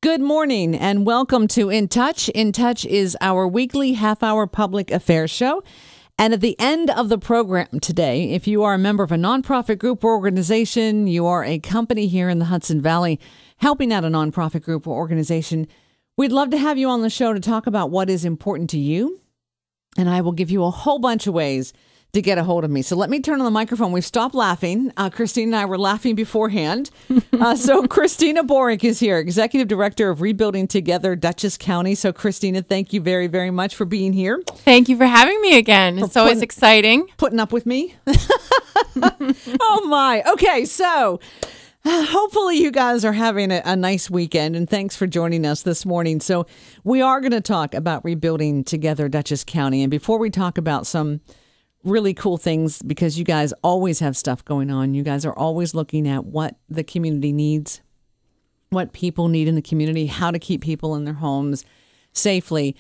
Good morning and welcome to In Touch. In Touch is our weekly half-hour public affairs show. And at the end of the program today, if you are a member of a nonprofit group or organization, you are a company here in the Hudson Valley helping out a nonprofit group or organization, we'd love to have you on the show to talk about what is important to you. And I will give you a whole bunch of ways to get a hold of me. So let me turn on the microphone. We've stopped laughing. Christine and I were laughing beforehand. So Christina Borick is here, Executive Director of Rebuilding Together, Dutchess County. So Christina, thank you very, very much for being here. Thank you for having me again. It's always exciting. Putting up with me. Oh my. Okay, so hopefully you guys are having a nice weekend, and thanks for joining us this morning. So we are going to talk about Rebuilding Together, Dutchess County. And before we talk about some really cool things, because you guys always have stuff going on. You guys are always looking at what the community needs, what people need in the community, how to keep people in their homes safely.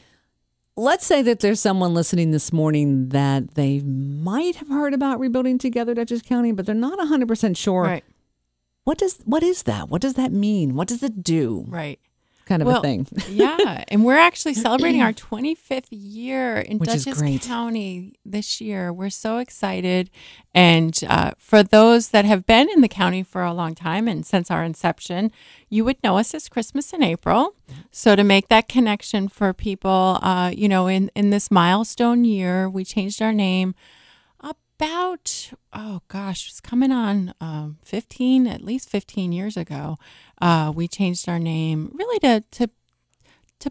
Let's say that there's someone listening this morning that they might have heard about Rebuilding Together Dutchess County, but they're not 100% sure. Right. What is that? What does that mean? What does it do? Right. Kind of a thing. Yeah. And we're actually celebrating our 25th year in Which is Dutchess great. County this year. We're so excited. And for those that have been in the county for a long time and since our inception, you would know us as Christmas in April. So to make that connection for people, in this milestone year, we changed our name about, it's coming on at least 15 years ago. We changed our name really to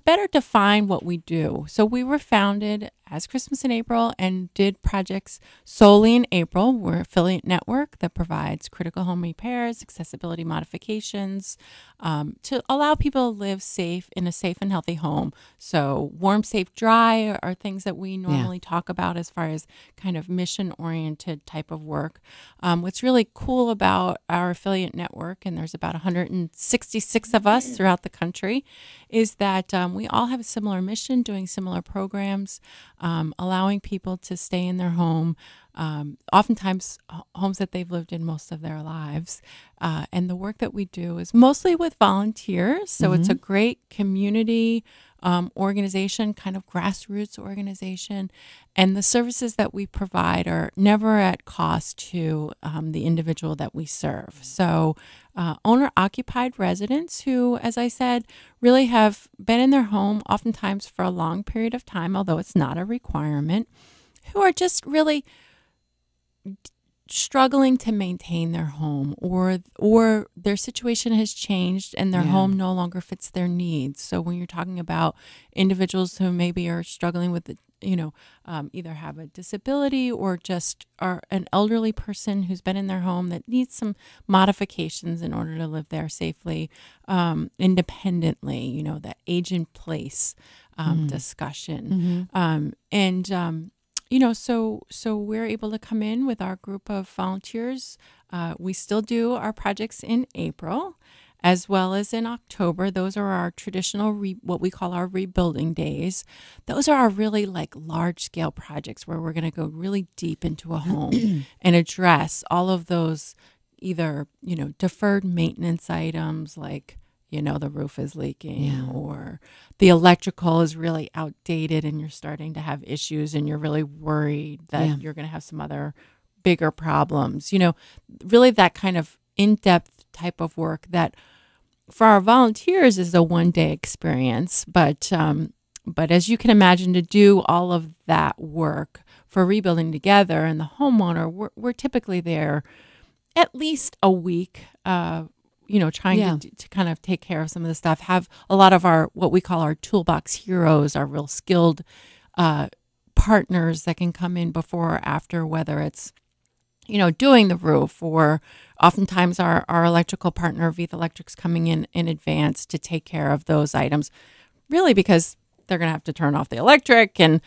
better define what we do. So we were founded as Christmas in April and did projects solely in April. We're an affiliate network that provides critical home repairs, accessibility modifications, to allow people to live safe in a safe and healthy home. So warm, safe, dry are things that we normally talk about as far as kind of mission-oriented type of work. What's really cool about our affiliate network, and there's about 166 of us throughout the country, is that we all have a similar mission, doing similar programs, allowing people to stay in their home, oftentimes homes that they've lived in most of their lives. And the work that we do is mostly with volunteers. So it's a great community organization, kind of grassroots organization. And the services that we provide are never at cost to the individual that we serve. So owner-occupied residents who, as I said, really have been in their home oftentimes for a long period of time, although it's not a requirement, who are just really struggling to maintain their home, or their situation has changed and their home no longer fits their needs. So when you're talking about individuals who maybe are struggling with either have a disability or just are an elderly person who's been in their home that needs some modifications in order to live there safely, independently, that age in place discussion. So we're able to come in with our group of volunteers. We still do our projects in April as well as in October. Those are our traditional, what we call our rebuilding days. Those are our really large scale projects where we're going to go really deep into a home and address all of those either, deferred maintenance items like, the roof is leaking or the electrical is really outdated and you're starting to have issues and you're really worried that you're going to have some other bigger problems. Really that kind of in-depth type of work that for our volunteers is a one-day experience. But as you can imagine, to do all of that work for Rebuilding Together and the homeowner, we're typically there at least a week, trying to kind of take care of some of the stuff, have a lot of our, what we call our toolbox heroes, our real skilled partners that can come in before or after, whether it's, doing the roof, or oftentimes our electrical partner, Vith Electric's coming in advance to take care of those items, really because they're going to have to turn off the electric and,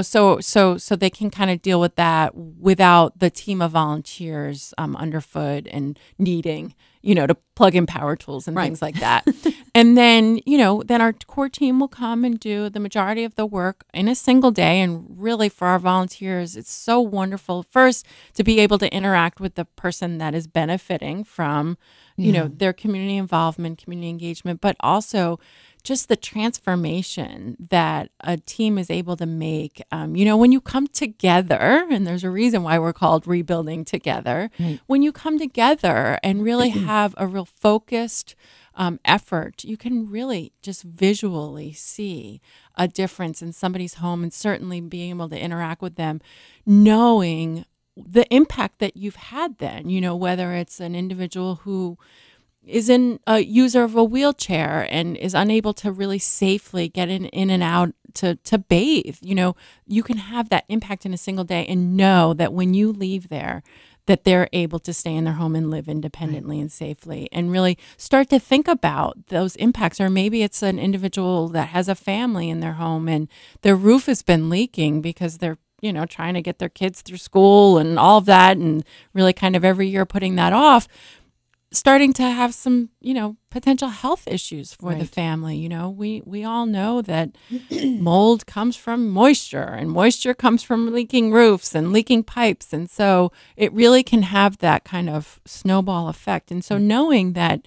so they can kind of deal with that without the team of volunteers underfoot and needing, to plug in power tools and Right. things like that. And then, then our core team will come and do the majority of the work in a single day. And really for our volunteers, it's so wonderful first to be able to interact with the person that is benefiting from, their community involvement, community engagement, but also just the transformation that a team is able to make. When you come together, and there's a reason why we're called Rebuilding Together, when you come together and really have a real focused effort, you can really just visually see a difference in somebody's home, and certainly being able to interact with them, knowing the impact that you've had then, whether it's an individual who is a user of a wheelchair and is unable to really safely get in and out to bathe. You can have that impact in a single day and know that when you leave there, that they're able to stay in their home and live independently and safely, and really start to think about those impacts. Or maybe it's an individual that has a family in their home and their roof has been leaking because they're trying to get their kids through school and all of that, and really kind of every year putting that off, starting to have some, potential health issues for the family. We all know that mold comes from moisture, and moisture comes from leaking roofs and leaking pipes. And so it really can have that kind of snowball effect. And so knowing that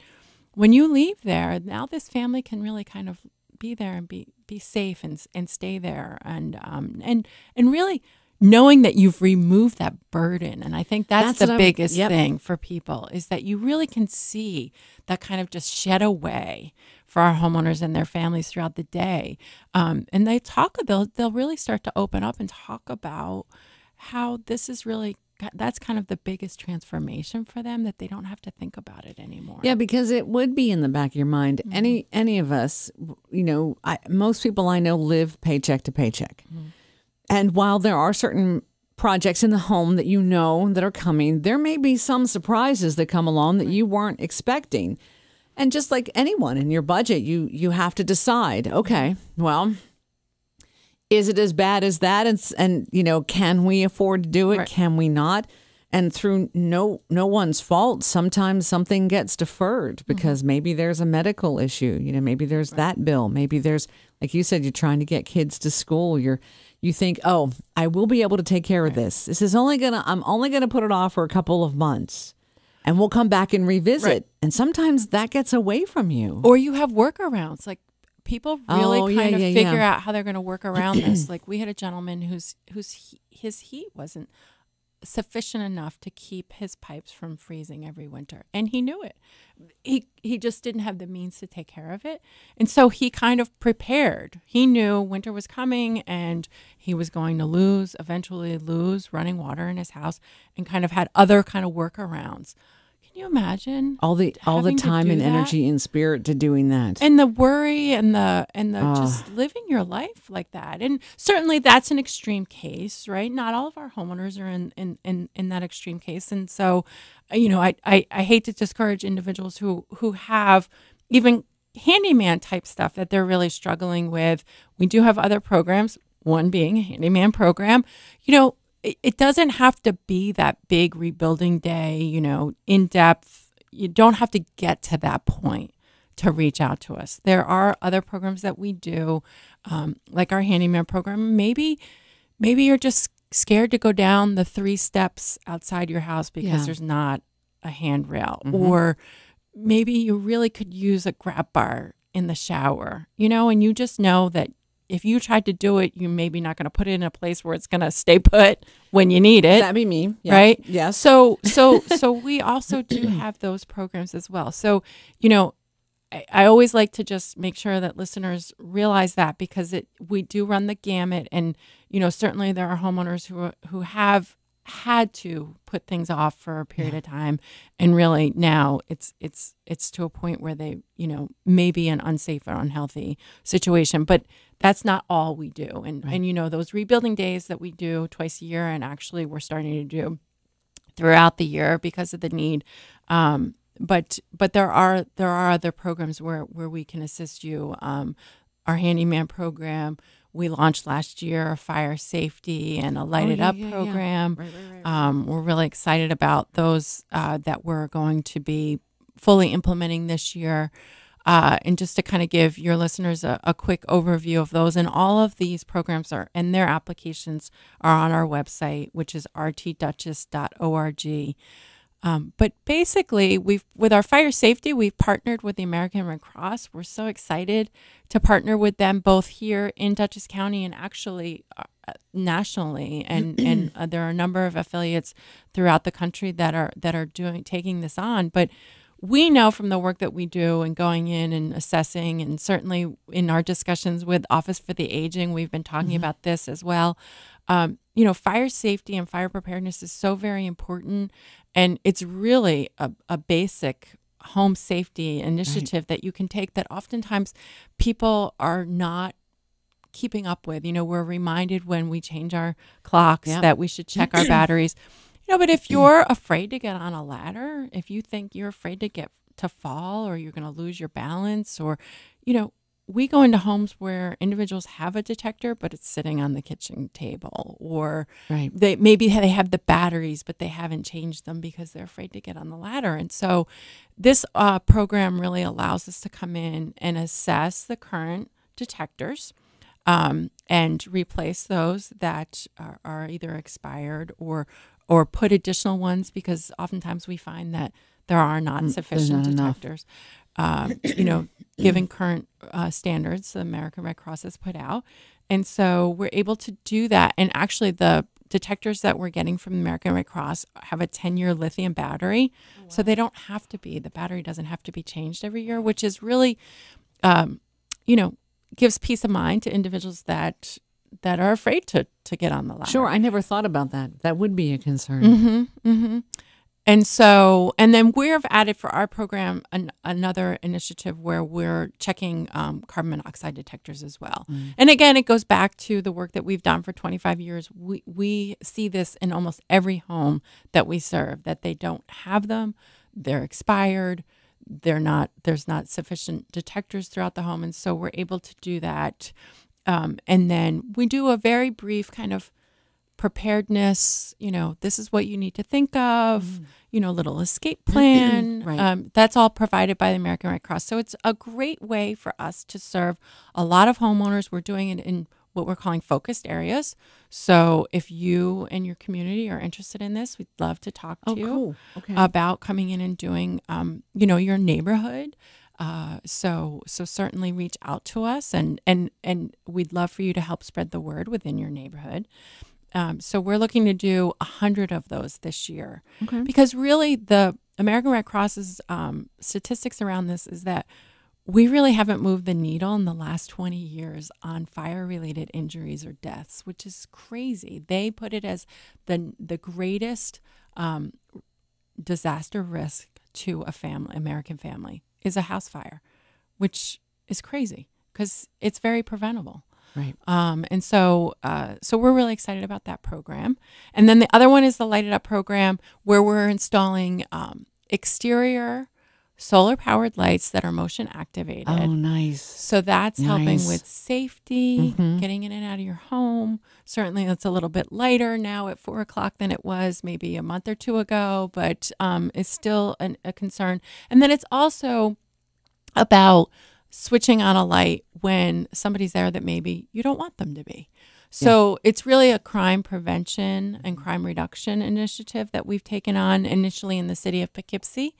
when you leave there, now this family can really kind of be there and be safe and stay there, and really knowing that you've removed that burden. And I think that's the biggest thing for people, is that you really can see that kind of just shed away for our homeowners and their families throughout the day. And they'll really start to open up and talk about how this is really, that's kind of the biggest transformation for them, that they don't have to think about it anymore. Yeah, because it would be in the back of your mind. Mm-hmm. Any of us, most people I know live paycheck to paycheck. Mm-hmm. And while there are certain projects in the home that that are coming, there may be some surprises that come along that you weren't expecting. And just like anyone in your budget, you have to decide, okay, well, is it as bad as that? And can we afford to do it? Right. Can we not? And through no one's fault, sometimes something gets deferred because maybe there's a medical issue. Maybe there's that bill. Maybe there's, like you said, you're trying to get kids to school. You think, oh, I will be able to take care of this. This is I'm only gonna put it off for a couple of months, and we'll come back and revisit. Right. And sometimes that gets away from you. Or you have workarounds. Like, people really figure out how they're going to work around this. Like, we had a gentleman whose heat wasn't sufficient enough to keep his pipes from freezing every winter, and he knew it. He just didn't have the means to take care of it, and so he kind of prepared. He knew winter was coming and he was going to eventually lose running water in his house, and kind of had other kind of workarounds. Can you imagine all the time and energy and spirit to doing that, and the worry and the just living your life like that? And certainly that's an extreme case, right? Not all of our homeowners are in that extreme case, and so I hate to discourage individuals who have even handyman type stuff that they're really struggling with. We do have other programs, one being a handyman program. It doesn't have to be that big rebuilding day, in depth. You don't have to get to that point to reach out to us. There are other programs that we do, like our handyman program. Maybe you're just scared to go down the 3 steps outside your house because there's not a handrail, or maybe you really could use a grab bar in the shower, and you just know that if you tried to do it, you're maybe not going to put it in a place where it's going to stay put when you need it. That'd be me. Yeah. Right? Yes. So we also do have those programs as well. So, I always like to just make sure that listeners realize that, because we do run the gamut, and, certainly there are homeowners who have had to put things off for a period of time, and really now it's to a point where they may be an unsafe or unhealthy situation, but that's not all we do. And those rebuilding days that we do twice a year, and actually we're starting to do throughout the year because of the need, but there are other programs where we can assist you. Our handyman program, we launched last year, a fire safety and a lighted up program. Yeah. Right. We're really excited about those that we're going to be fully implementing this year. And just to kind of give your listeners a quick overview of those, and all of these programs and their applications are on our website, which is rtdutchess.org. But basically, with our fire safety, we've partnered with the American Red Cross. We're so excited to partner with them both here in Dutchess County and actually nationally. And there are a number of affiliates throughout the country that are taking this on. But we know from the work that we do and going in and assessing, and certainly in our discussions with Office for the Aging, we've been talking about this as well. Fire safety and fire preparedness is so very important. And it's really a basic home safety initiative that you can take that oftentimes people are not keeping up with. We're reminded when we change our clocks that we should check our batteries. But if you're afraid to get on a ladder, if you think you're afraid to fall or you're going to lose your balance, or, we go into homes where individuals have a detector, but it's sitting on the kitchen table, or they have the batteries, but they haven't changed them because they're afraid to get on the ladder. And so this program really allows us to come in and assess the current detectors and replace those that are either expired or put additional ones, because oftentimes we find that there are not sufficient detectors. Given current standards the American Red Cross has put out. And so we're able to do that. And actually the detectors that we're getting from the American Red Cross have a 10-year lithium battery. Oh, wow. So the battery doesn't have to be changed every year, which is really, gives peace of mind to individuals that are afraid to get on the ladder. Sure. I never thought about that. That would be a concern. And then we've added for our program another initiative where we're checking carbon monoxide detectors as well. And again, it goes back to the work that we've done for 25 years. We see this in almost every home that we serve, that they don't have them, they're expired, there's not sufficient detectors throughout the home. And so we're able to do that. And then we do a very brief kind of preparedness, this is what you need to think of, little escape plan. That's all provided by the American Red Cross. So it's a great way for us to serve a lot of homeowners. We're doing it in what we're calling focused areas. So if you and your community are interested in this, we'd love to talk to you about coming in and doing, your neighborhood. So certainly reach out to us, and we'd love for you to help spread the word within your neighborhood. So we're looking to do 100 of those this year, because really the American Red Cross's statistics around this is that we really haven't moved the needle in the last 20 years on fire-related injuries or deaths, which is crazy. They put it as the greatest disaster risk to American family is a house fire, which is crazy because it's very preventable. Right. And so we're really excited about that program. And then the other one is the Light It Up program, where we're installing exterior solar-powered lights that are motion activated. Oh, nice. So that's helping with safety, getting in and out of your home. Certainly it's a little bit lighter now at 4 o'clock than it was maybe a month or two ago, but it's still a concern. And then it's also about switching on a light when somebody's there that maybe you don't want them to be. So it's really a crime prevention and crime reduction initiative that we've taken on initially in the city of Poughkeepsie,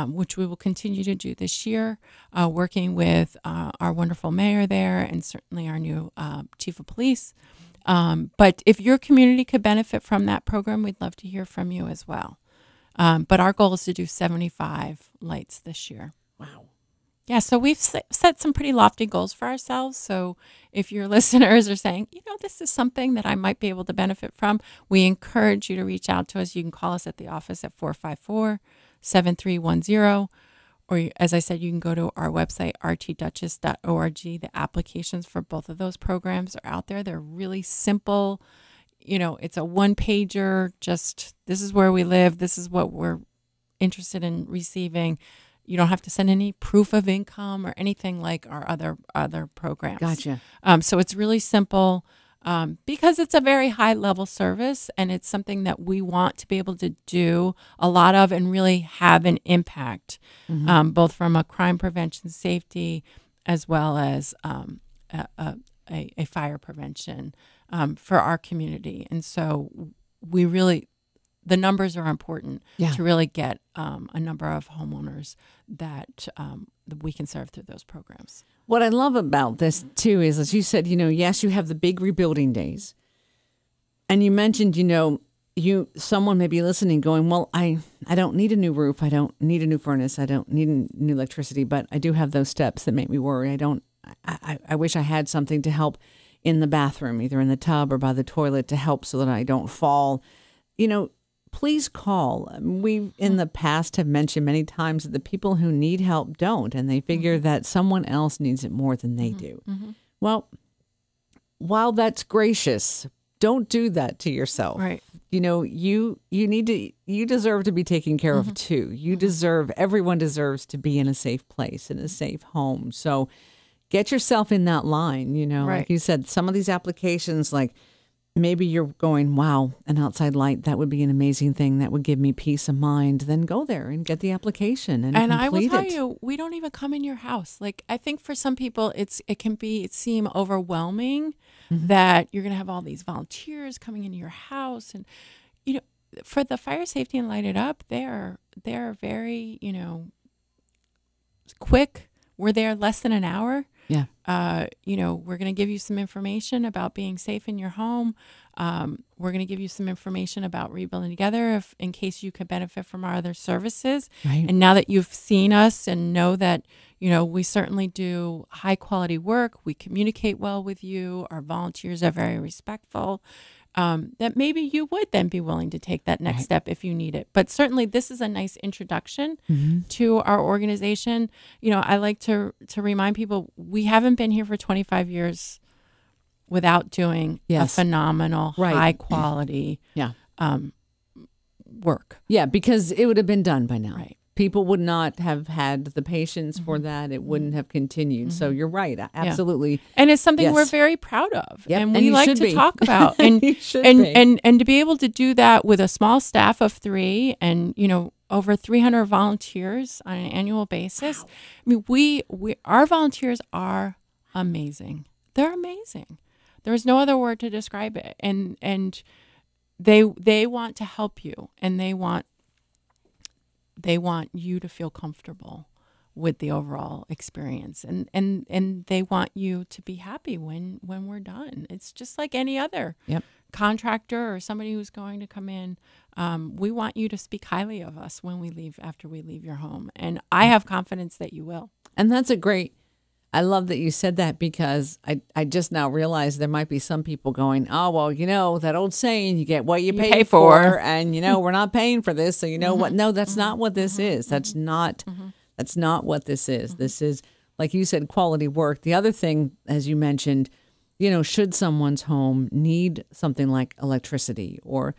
which we will continue to do this year, working with our wonderful mayor there and certainly our new chief of police. But if your community could benefit from that program, we'd love to hear from you as well. But our goal is to do 75 lights this year. Wow. Yeah, so we've set some pretty lofty goals for ourselves. So if your listeners are saying, this is something that I might be able to benefit from, we encourage you to reach out to us. You can call us at the office at 454-7310. Or as I said, you can go to our website, rtdutchess.org. The applications for both of those programs are out there. They're really simple. It's a one-pager, just this is where we live. This is what we're interested in receiving. You don't have to send any proof of income or anything like our other programs. Gotcha. So it's really simple. because it's a very high level service and it's something that we want to be able to do a lot of and really have an impact, both from a crime prevention, safety, as well as a fire prevention for our community. And so the numbers are important to really get a number of homeowners that we can serve through those programs. What I love about this, too, is, as you said, yes, you have the big rebuilding days. And you mentioned, someone may be listening going, well, I don't need a new roof. I don't need a new furnace. I don't need new electricity. But I do have those steps that make me worry. I wish I had something to help in the bathroom, either in the tub or by the toilet, to help so that I don't fall. Please call. We in the past have mentioned many times that the people who need help don't, and they figure that someone else needs it more than they do. Well, while that's gracious, don't do that to yourself. Right. You deserve to be taken care of too. Everyone deserves to be in a safe place, in a safe home. So get yourself in that line, Right. Like you said, some of these applications, like, maybe you're going, wow, an outside light, that would be an amazing thing. That would give me peace of mind. Then go there and get the application and complete I will tell it. you, we don't even come in your house. Like, I think for some people, it can seem overwhelming that you're going to have all these volunteers coming into your house. And, for the Fire Safety and Light It Up, they're very, quick. We're there less than an hour. Yeah. We're going to give you some information about being safe in your home. We're going to give you some information about rebuilding together in case you could benefit from our other services. Right. And now that you've seen us and know that, we certainly do high quality work, we communicate well with you, our volunteers are very respectful, that maybe you would then be willing to take that next step if you need it. But certainly this is a nice introduction to our organization. I like to remind people, we haven't been here for 25 years without doing a phenomenal, high quality work. Yeah, because it would have been done by now. Right. People would not have had the patience for that. It wouldn't have continued. So you're right. Absolutely. And it's something we're very proud of. Yep. And we like to talk about. And, and to be able to do that with a small staff of 3 and, over 300 volunteers on an annual basis. Wow. I mean, our volunteers are amazing. They're amazing. There's no other word to describe it. And they want to help you, and they want you to feel comfortable with the overall experience, and they want you to be happy when we're done. It's just like any other contractor or somebody who's going to come in. We want you to speak highly of us after we leave your home, and I have confidence that you will. And that's I love that you said that, because I just now realized there might be some people going, oh, well, that old saying, you get what you pay for. And, we're not paying for this. So what? No, that's not what this is. That's not what this is. This is, like you said, quality work. The other thing, as you mentioned, should someone's home need something like electricity or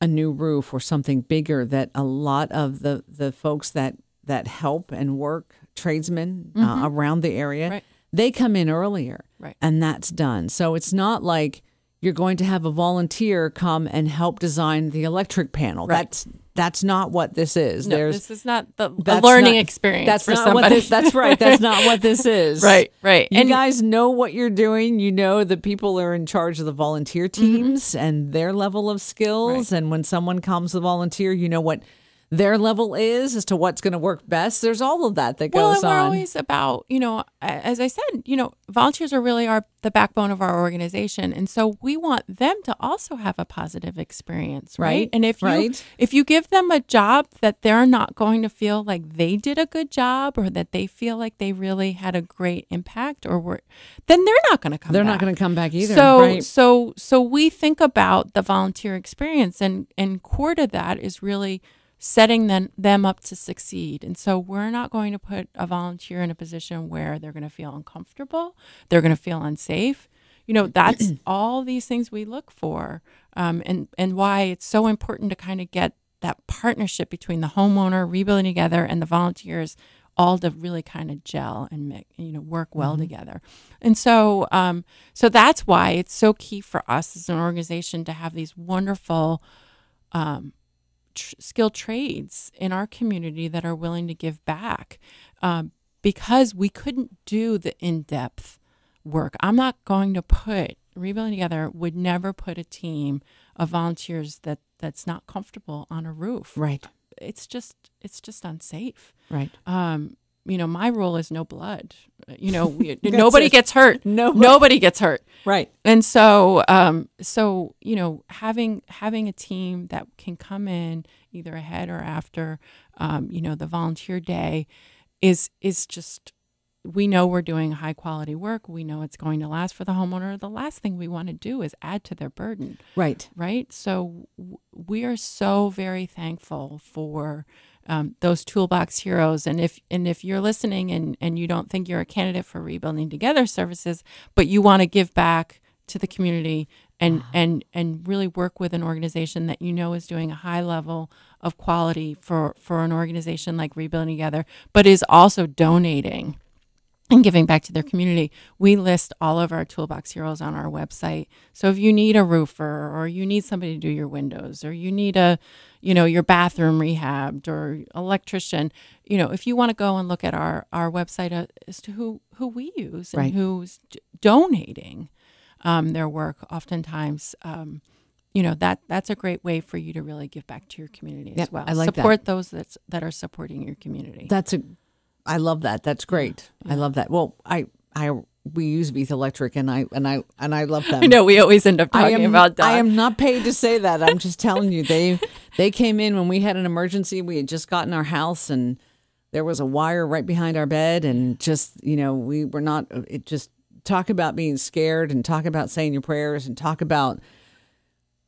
a new roof or something bigger, that a lot of the folks that help and work, tradesmen around the area, they come in earlier, and that's done. So it's not like you're going to have a volunteer come and help design the electric panel. That's not what this is. No, this is not the learning experience. That's for not somebody. what that's right. That's not what this is. Right. You guys know what you're doing. The people are in charge of the volunteer teams and their level of skills. And when someone comes to volunteer, you know what their level is as to what's going to work best. There's all of that goes on. Well, we're always about, as I said, volunteers are really the backbone of our organization. And so we want them to also have a positive experience, right? And if you give them a job that they're not going to feel like they did a good job, or that they feel like they really had a great impact, then they're not going to come back. They're not going to come back either. So we think about the volunteer experience, and core to that is really setting them up to succeed. And so we're not going to put a volunteer in a position where they're going to feel uncomfortable, they're going to feel unsafe. That's all these things we look for, and why it's so important to kind of get that partnership between the homeowner rebuilding together and the volunteers all to really kind of gel and make, work well together. And so, so that's why it's so key for us as an organization to have these wonderful skilled trades in our community that are willing to give back, because we couldn't do the in-depth work. I'm not going to put Rebuilding Together would never put a team of volunteers that's not comfortable on a roof. Right. It's just unsafe. Right. My rule is no blood. Nobody gets hurt. Nobody gets hurt. Right. And so, having a team that can come in either ahead or after, the volunteer day is just, we know we're doing high quality work. We know it's going to last for the homeowner. The last thing we want to do is add to their burden. Right. Right. So we are so very thankful for those toolbox heroes. And if you're listening and you don't think you're a candidate for Rebuilding Together services, but you want to give back to the community and really work with an organization that is doing a high level of quality for an organization like Rebuilding Together, but is also donating and giving back to their community, we list all of our toolbox heroes on our website. So if you need a roofer, or you need somebody to do your windows, or you need your bathroom rehabbed, or electrician, if you want to go and look at our website as to who we use and who's donating their work, oftentimes, that's a great way for you to really give back to your community as well. I like support those that are supporting your community. I love that. That's great. Yeah. I love that. Well, we use Beath Electric, and I love them. I know we always end up talking about that. I am not paid to say that. I'm just telling you, they came in when we had an emergency. We had just gotten our house, and there was a wire right behind our bed, and just we were not. It just talk about being scared, and talk about saying your prayers, and talk about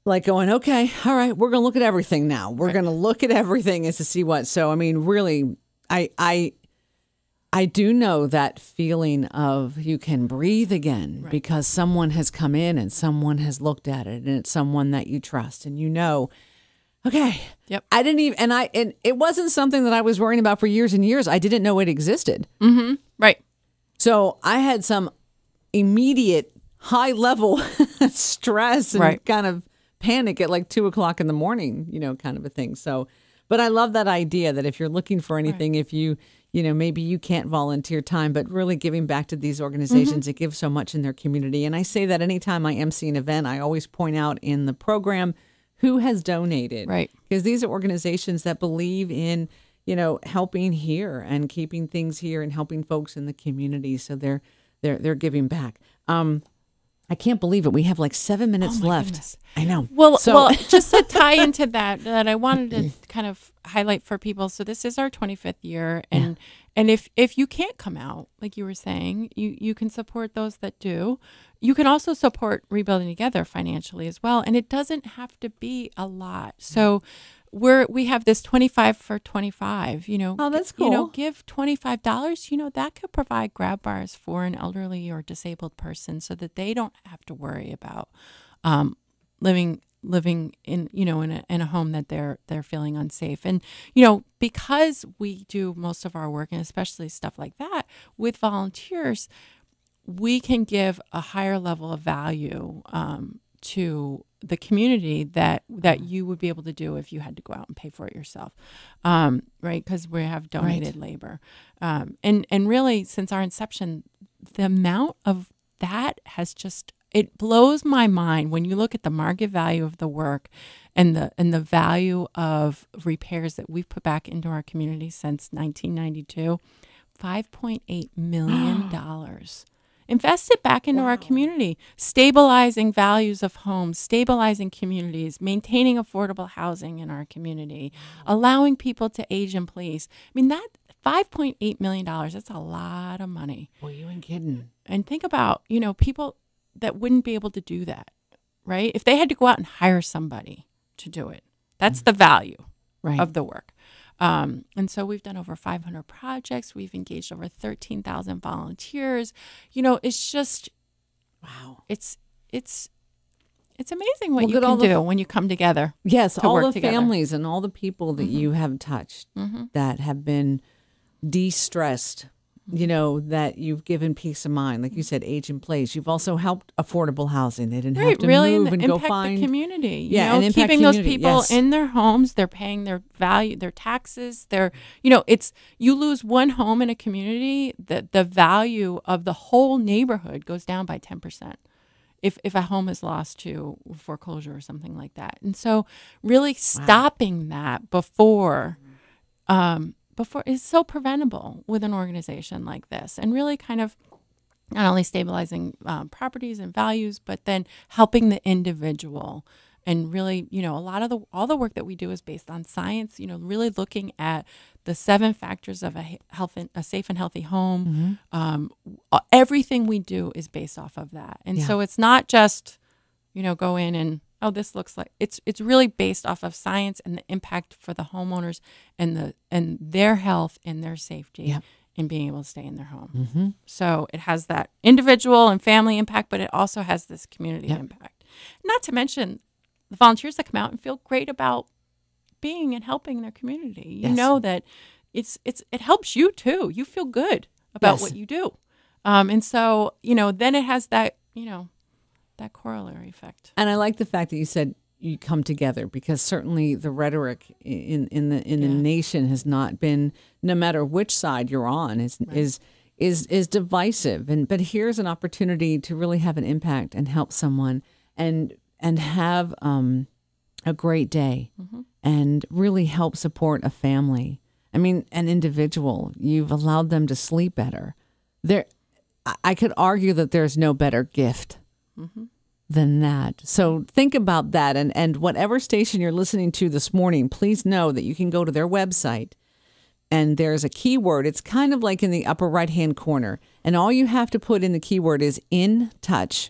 like going, okay, all right, we're going to look at everything now. We're going to look at everything as to see what. So I mean, really, I do know that feeling of you can breathe again because someone has come in and someone has looked at it, and it's someone that you trust, and okay. Yep. I didn't even, and it wasn't something that I was worrying about for years and years. I didn't know it existed. Mm-hmm. Right. So I had some immediate high level stress and kind of panic at like 2:00 in the morning, kind of a thing. So, but I love that idea that if you're looking for anything, if you maybe you can't volunteer time, but really giving back to these organizations that give so much in their community. And I say that anytime I MC an event, I always point out in the program who has donated. Right. Because these are organizations that believe in, helping here and keeping things here and helping folks in the community. So they're giving back. I can't believe it. We have like 7 minutes left. Goodness. I know. Well, just to tie into that I wanted to kind of highlight for people. So this is our 25th year, and if you can't come out, like you were saying, you can support those that do. You can also support Rebuilding Together financially as well, and it doesn't have to be a lot. So we have this 25 for 25, Oh, that's cool. Give $25, that could provide grab bars for an elderly or disabled person so that they don't have to worry about living in in a home that they're feeling unsafe. And because we do most of our work, and especially stuff like that with volunteers, we can give a higher level of value to the community that you would be able to do if you had to go out and pay for it yourself, right? Because we have donated labor, and really since our inception, the amount of that has just, it blows my mind when you look at the market value of the work and the value of repairs that we've put back into our community since 1992, $5.8 million. Invested back into our community, stabilizing values of homes, stabilizing communities, maintaining affordable housing in our community, allowing people to age in place. I mean, that $5.8 million, that's a lot of money. Well, you ain't kidding. And think about, people that wouldn't be able to do that, right? If they had to go out and hire somebody to do it, that's the value of the work. And so we've done over 500 projects. We've engaged over 13,000 volunteers. It's just, wow. It's amazing what you can do when you come together. Yes, all the together. families and all the people that you have touched that have been de-stressed, that you've given peace of mind. Like you said, age in place. You've also helped affordable housing. They didn't have to move and go find the community. and impact keeping community. those people in their homes. They're paying their value, their taxes. It's you lose one home in a community, the value of the whole neighborhood goes down by 10%. If a home is lost to foreclosure or something like that. And so really stopping that before is so preventable with an organization like this, and really kind of not only stabilizing properties and values, but then helping the individual. And really, all the work that we do is based on science, really looking at the 7 factors of a safe and healthy home. Everything we do is based off of that. And so it's not just, go in and, this looks like it's really based off of science and the impact for the homeowners and their health and their safety in being able to stay in their home. So it has that individual and family impact, but it also has this community impact. Not to mention the volunteers that come out and feel great about being and helping their community. You know that it helps you too. You feel good about what you do. And so, then it has that, that corollary effect. And I like the fact that you said you come together, because certainly the rhetoric in the nation has not been, no matter which side you're on, is divisive. But here's an opportunity to really have an impact and help someone and have a great day and really help support a family. I mean, an individual. You've allowed them to sleep better. I could argue that there's no better gift than that. So think about that. And whatever station you're listening to this morning, please know that you can go to their website and there's a keyword. It's kind of like in the upper right-hand corner. And all you have to put in the keyword is "in touch."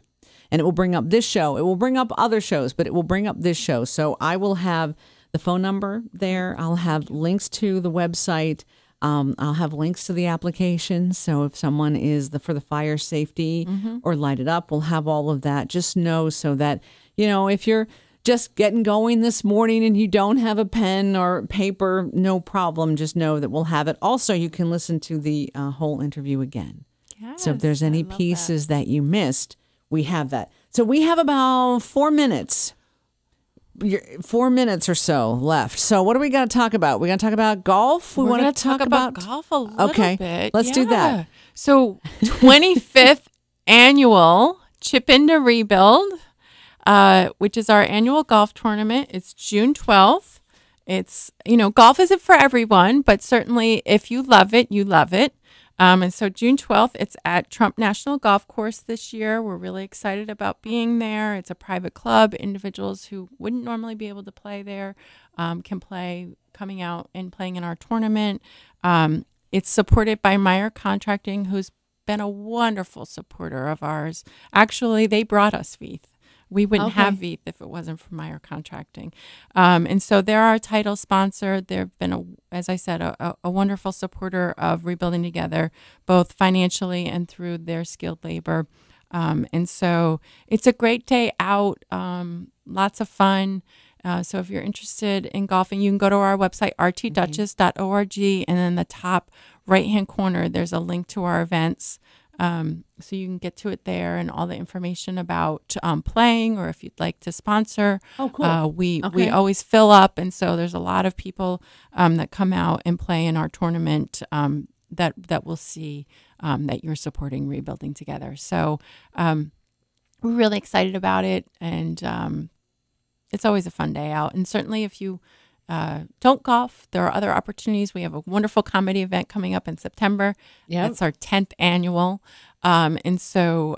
And it will bring up this show. It will bring up other shows, but it will bring up this show. So I will have the phone number there. I'll have links to the website. I'll have links to the application. So if someone is for the fire safety or Light It Up, we'll have all of that. Just know so that, if you're just getting going this morning and you don't have a pen or paper, no problem. Just know that we'll have it. Also, you can listen to the whole interview again. Yes, so if there's any pieces that you missed, we have that. So we have about 4 minutes. 4 minutes or so left. So what do we got to talk about? We got to talk about golf. We want to talk about golf a little bit. Let's do that. So 25th annual Chip In to Rebuild, which is our annual golf tournament. It's June 12th. It's, golf isn't for everyone, but certainly if you love it, you love it. And so June 12th, it's at Trump National Golf Course this year. We're really excited about being there. It's a private club. Individuals who wouldn't normally be able to play there can play, coming out and playing in our tournament. It's supported by Meyer Contracting, who's been a wonderful supporter of ours. Actually, they brought us Veith. We wouldn't have Veith if it wasn't for Meyer Contracting. And so they're our title sponsor. They've been, as I said, a wonderful supporter of Rebuilding Together, both financially and through their skilled labor. And so it's a great day out, lots of fun. So if you're interested in golfing, you can go to our website, rtdutchess.org, and in the top right-hand corner, there's a link to our events. So you can get to it there, and all the information about playing, or if you'd like to sponsor. Oh, cool. We always fill up, and so there's a lot of people that come out and play in our tournament that will see that you're supporting Rebuilding Together. So we're really excited about it, and it's always a fun day out. And certainly if you don't golf, there are other opportunities. We have a wonderful comedy event coming up in September. That's our 10th annual. And so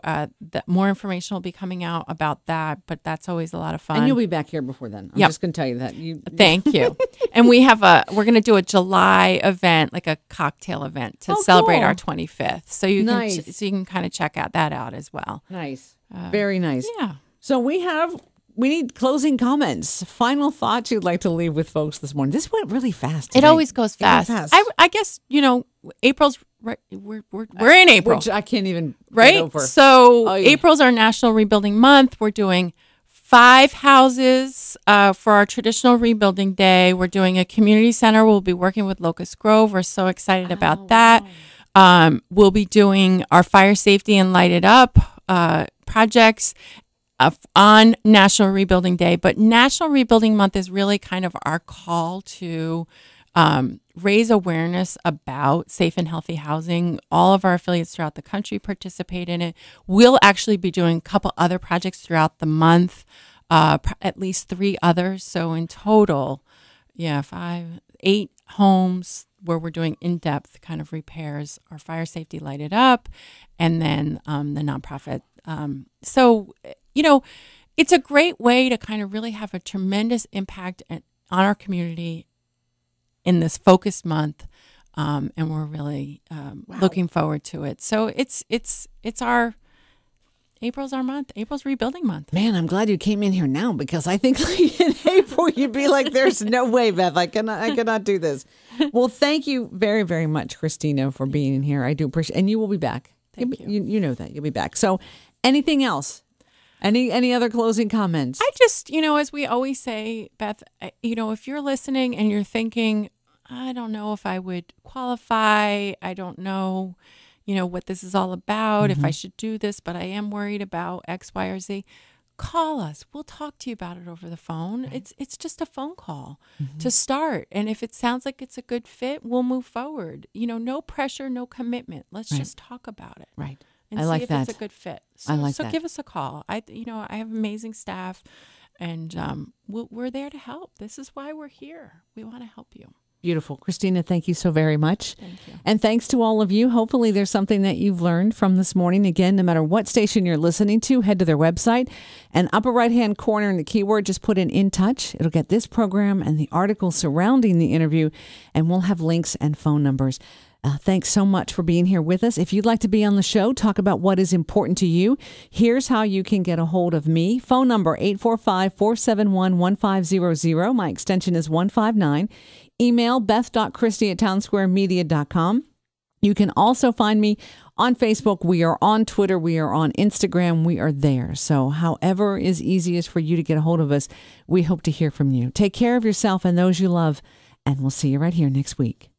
more information will be coming out about that, but that's always a lot of fun. And you'll be back here before then. I'm just going to tell you that. Thank you. And we're going to do a July event, like a cocktail event to celebrate our 25th. So you can kind of check that out as well. Nice. Very nice. Yeah. So we need closing comments. Final thoughts you'd like to leave with folks this morning. This went really fast today. It always goes fast. I guess, April's right. We're in April. Which I can't even get over. So April's our National Rebuilding Month. We're doing 5 houses for our traditional rebuilding day. We're doing a community center. We'll be working with Locust Grove. We're so excited about that. Wow. We'll be doing our fire safety and light it up projects on National Rebuilding Day. But National Rebuilding Month is really kind of our call to raise awareness about safe and healthy housing. All of our affiliates throughout the country participate in it. We'll actually be doing a couple other projects throughout the month, at least 3 others. So in total, 8 homes where we're doing in-depth kind of repairs, our fire safety lighted up, and then the nonprofit. So, it's a great way to kind of really have a tremendous impact on our community in this focused month, and we're really looking forward to it. So it's April's our month. April's rebuilding month. Man, I'm glad you came in here now, because I think like in April you'd be like, "There's no way, Beth. I cannot do this." Well, thank you very, very much, Christina, for being in here. I do appreciate, and you will be back. Thank you. You know that you'll be back. So, anything else? Any other closing comments? I just, as we always say, Beth, if you're listening and you're thinking, I don't know if I would qualify. I don't know, what this is all about, if I should do this, but I am worried about X, Y, or Z. Call us. We'll talk to you about it over the phone. Right. It's just a phone call to start. And if it sounds like it's a good fit, we'll move forward. No pressure, no commitment. Let's just talk about it. Right. And I see like if that. it's a good fit. So give us a call. I have amazing staff, and we're there to help. This is why we're here. We want to help you. Beautiful. Christina, thank you so very much. Thank you. And thanks to all of you. Hopefully there's something that you've learned from this morning. Again, no matter what station you're listening to, head to their website, and upper right-hand corner in the keyword, just put in touch. It'll get this program and the article surrounding the interview, and we'll have links and phone numbers. Thanks so much for being here with us. If you'd like to be on the show, talk about what is important to you, here's how you can get a hold of me. Phone number 845-471-1500. My extension is 159. Email beth.christie@townsquaremedia.com. You can also find me on Facebook. We are on Twitter. We are on Instagram. We are there. So however is easiest for you to get a hold of us, we hope to hear from you. Take care of yourself and those you love, and we'll see you right here next week.